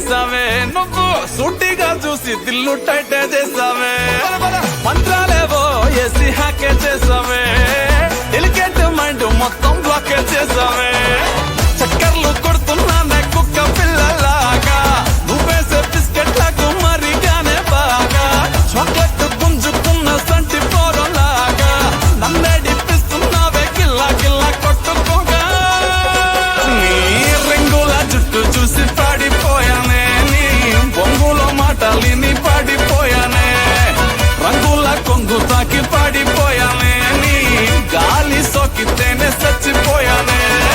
చేసావే నువ్వు సూటిగా చూసి దిల్లు టైటే చేసావే మంత్రాలేవో ఏసి హ్యాకే చేసావే డెలికేట్ మైండ్ మొత్తం బ్లాకే చేసావే చక్కర్లు కొడుతున్నానే కుక్క పిల్లలాగా నువ్వేసే బిస్కెట్ లాగా మరిగానే బాగా చాక్లెట్ గుంజుకున్న సంటి పోరలాగా నన్నే డిప్పిస్తున్నావే గిల్లా గిల్లా కొట్టుకోగా నీ రింగుల జుట్టు చూసి పాడిపోయానే నీ బొంగులో మాటలిని పాడిపోయానే రంగుల కొంగు తాకి